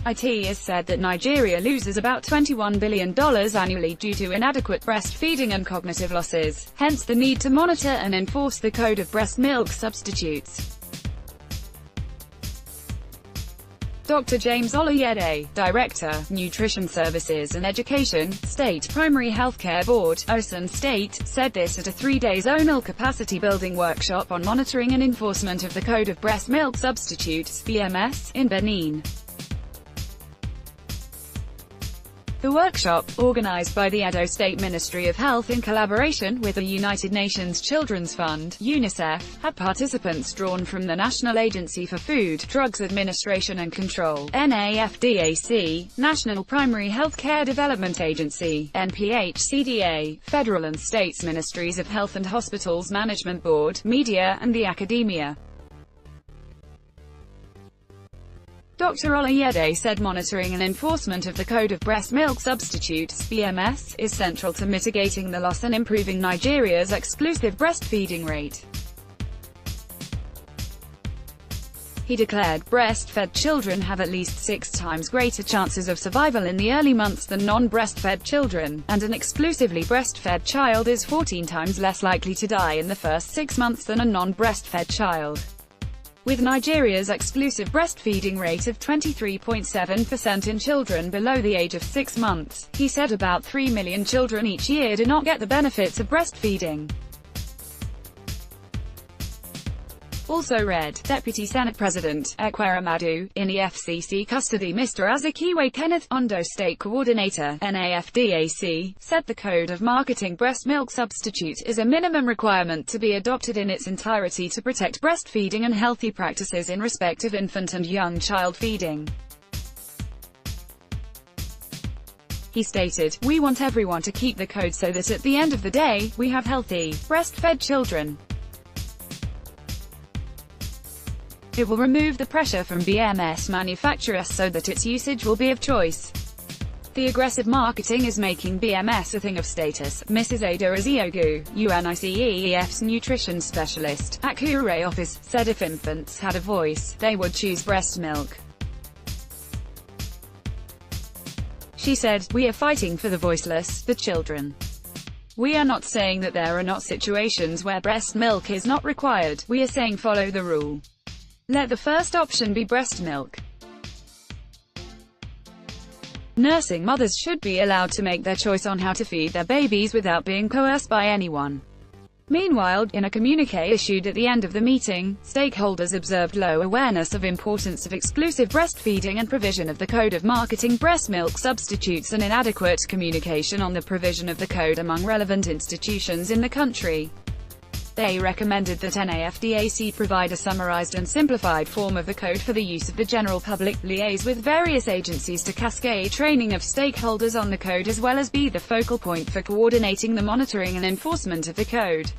It is said that Nigeria loses about $21 billion annually due to inadequate breastfeeding and cognitive losses, hence the need to monitor and enforce the Code of Breast Milk Substitutes. Dr. James Oloyede, Director, Nutrition Services and Education, State Primary Healthcare Board, Osun State, said this at a 3-day zonal capacity-building workshop on monitoring and enforcement of the Code of Breast Milk Substitutes (BMS) in Benin. The workshop, organized by the Edo State Ministry of Health in collaboration with the United Nations Children's Fund (UNICEF), had participants drawn from the National Agency for Food, Drugs Administration and Control (NAFDAC), National Primary Health Care Development Agency (NPHCDA), federal and states Ministries of Health and Hospitals Management Board, media, and the academia. Dr. Oloyede said monitoring and enforcement of the Code of Breast Milk Substitutes (BMS) is central to mitigating the loss and improving Nigeria's exclusive breastfeeding rate. He declared, breastfed children have at least 6 times greater chances of survival in the early months than non-breastfed children, and an exclusively breastfed child is 14 times less likely to die in the first 6 months than a non-breastfed child. With Nigeria's exclusive breastfeeding rate of 23.7% in children below the age of 6 months, he said about 3 million children each year do not get the benefits of breastfeeding. Also read, Deputy Senate President, Ekweremadu, in EFCC custody Mr. Azikiwe Kenneth, Ondo State Coordinator, NAFDAC, said the Code of Marketing Breast Milk Substitute is a minimum requirement to be adopted in its entirety to protect breastfeeding and healthy practices in respect of infant and young child feeding. He stated, "We want everyone to keep the code so that at the end of the day, we have healthy, breastfed children. It will remove the pressure from BMS manufacturers so that its usage will be of choice. The aggressive marketing is making BMS a thing of status," Mrs. Ada Eziogu, UNICEF's nutrition specialist, at Kure office, said if infants had a voice, they would choose breast milk. She said, "We are fighting for the voiceless, the children. We are not saying that there are not situations where breast milk is not required, we are saying follow the rule. Let the first option be breast milk. Nursing mothers should be allowed to make their choice on how to feed their babies without being coerced by anyone." Meanwhile, in a communiqué issued at the end of the meeting, stakeholders observed low awareness of importance of exclusive breastfeeding and provision of the Code of Marketing Breast Milk Substitutes and inadequate communication on the provision of the code among relevant institutions in the country. They recommended that NAFDAC provide a summarized and simplified form of the code for the use of the general public, liaise with various agencies to cascade training of stakeholders on the code as well as be the focal point for coordinating the monitoring and enforcement of the code.